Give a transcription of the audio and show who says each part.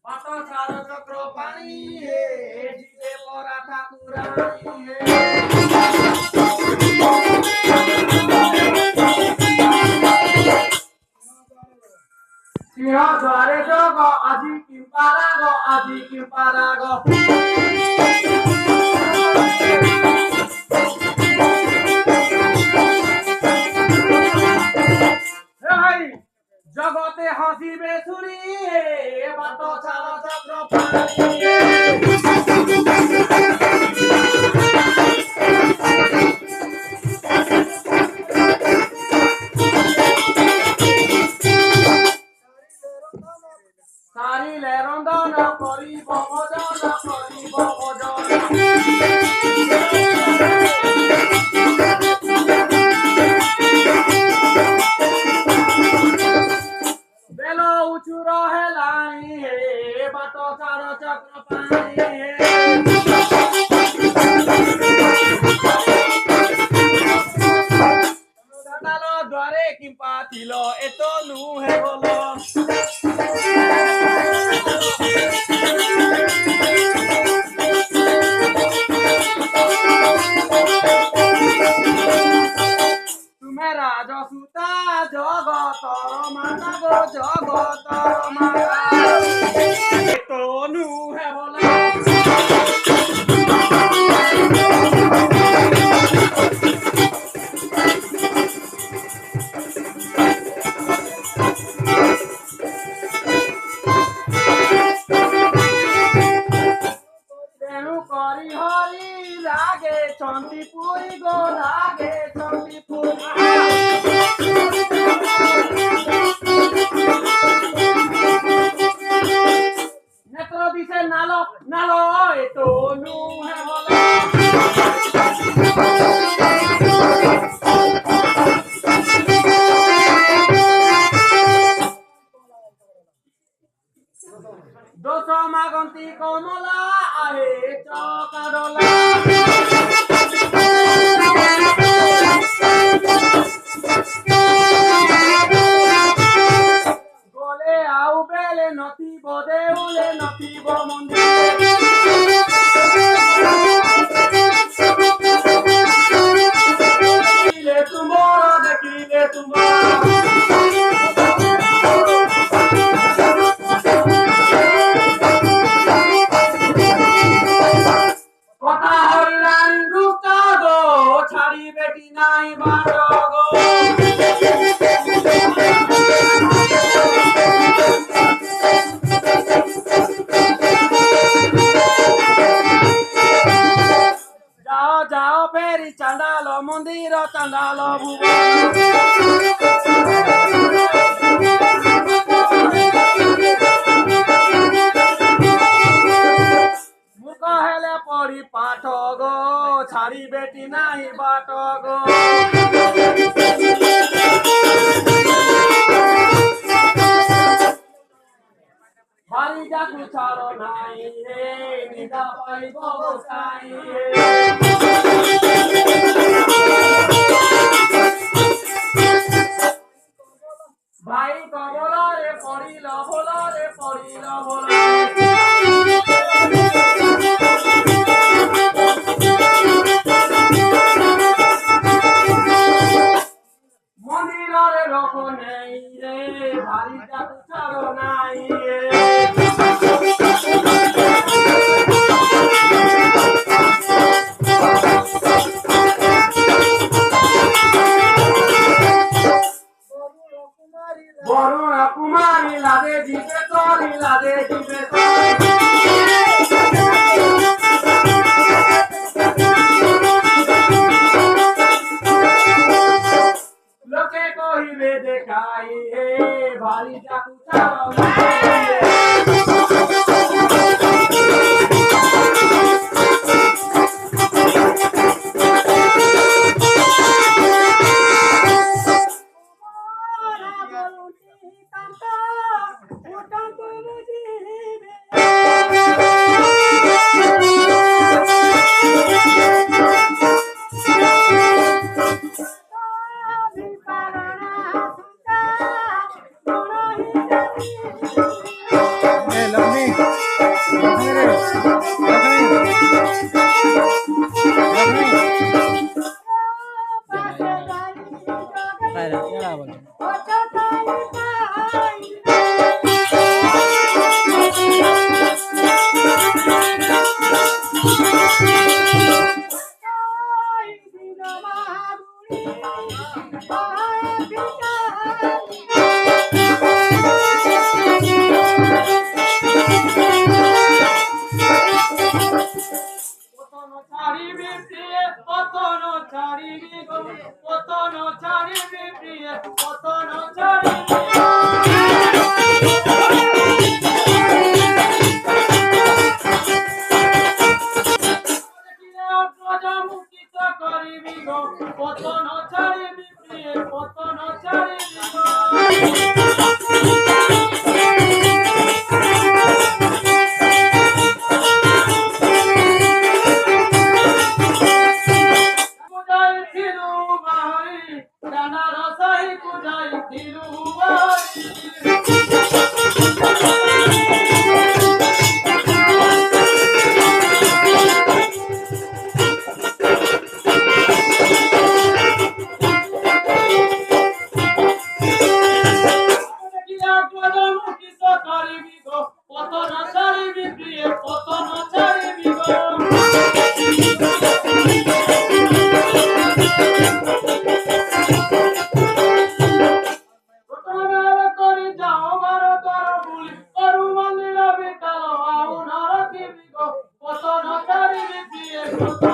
Speaker 1: বাত চার চক্র পানি হে জিতে পরা ঠাকুরানি হে সিংহ দ্বারে যোগ আজি কি পারাগ আজি কি পারাগ জগতে হাসিবে ছুরি বাত চার চক্র পানি সারিলে রন্ধন করিব ভজন করিব ভজন বেল উঁচু রহেলাই হে বাত চার চক্র পানি হে দ্বারে কি পাতিল এত নুহে বল তুমি রাজসূতা জগতর মাতা গো জগতর মাতা এত নুহে বল করি হরি লাগে চন্দিপুরি গো লাগে চন্দিপুরি নেত্র দিছে নাল নাল এতো নুহে বল দোষ মাগন্তি কমলা আহে চকাডলা গলে আউ বেলে নথিব দেউলে নথিব মন্দির দেখিলে তুমার দেখিলে তুমার কথা হইলাম রূপ গো ছাড়ি বেটি নাই বাট গো যাও যাও ফেরি চান্দাল মন্দির চান্দাল ভুবন মূর্খ হেলে পড়ি পাঠ গো ছাড়ি বেটি নাই বাট গো হারি যাকু ছাড়ো নাই রে নিদা পাইব গোসাই রে ভাই কবলরে পড়িল ভোলরে পড়িল ভোল মন্দিরে লোক নেই রে ভারি যাকু ছাড়ো নাই রে বরুণ কুমারী লাদে জিবে তরি লাদে জিবে লোকে কহিবে দেখাই হে ভারি যাকু ছাড়ো নাই Patan